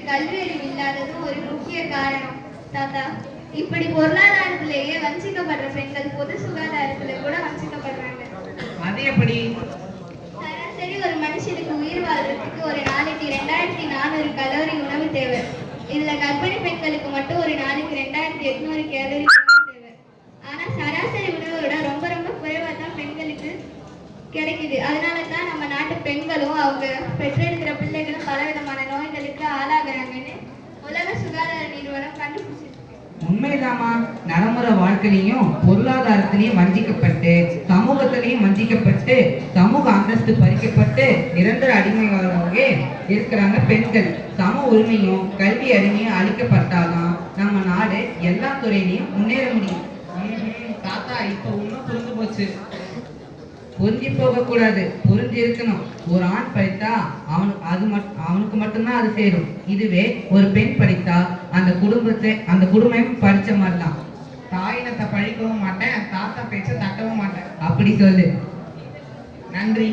கல்வி அறிவு இல்லாததும் ஒரு முக்கிய காரணம். தாத்தா, இப்படி பொருளாதாரத்திலேயே வஞ்சிக்கப்படுற பெண்கள் பொது சுகாதாரத்துல கூட வஞ்சிக்கப்படுறாங்க. அது எப்படி? சராசரி ஒரு மனுஷனுக்கு உயிர் வாழ்றதுக்கு ஒரு நாளைக்கு 2400 கலோரி உணவு தேவை. இதுல கர்ப்பிணி பெண்களுக்கு மட்டும் ஒரு நாளைக்கு 2800 கேலரி உணவு தேவை. ஆனா சராசரி உணவை விட ரொம்ப ரொம்ப குறைவா தான் பெண்களுக்கு கிடைக்குது. அதனாலதான் நம்ம நாட்டு பெண்களும் அவங்க பெற்றெடுக்கிற பிள்ளைகளும் பலவிதமான நோய்களுக்கு ஆளாகிறாங்கன்னு உலக சுகாதார நிறுவனம் கண்டுபிடிச்சிருக்கு. உண்மைதாமா, நடைமுறை வாழ்க்கையிலையும் பொருளாதாரத்திலையும் வஞ்சிக்கப்பட்டு, சமூகத்திலையும் வஞ்சிக்கப்பட்டு, சமூக அந்தஸ்து பறிக்கப்பட்டு நிரந்தர அடிமையாக இருக்கிறாங்க பெண்கள். சம உரிமையும் கல்வி அறிவையும் அளிக்கப்பட்டாதான் நம்ம நாடு எல்லா துறையிலையும் முன்னேற முடியும். தாத்தா, இப்ப இன்னும் புரிஞ்சு போச்சு. புரிஞ்சு போக கூடாது, புரிஞ்சு இருக்கணும். ஒரு ஆண் படித்தா அவனுக்கு மட்டும்தான் அது சேரும். இதுவே ஒரு பெண் படித்தா அந்த குடும்பம் படிச்ச மாதிரிதான். தாயினத்தை பழிக்கவும் மாட்டேன், தாத்தா பேச்ச தட்டவும் மாட்டேன். அப்படி சொல்லு. நன்றி.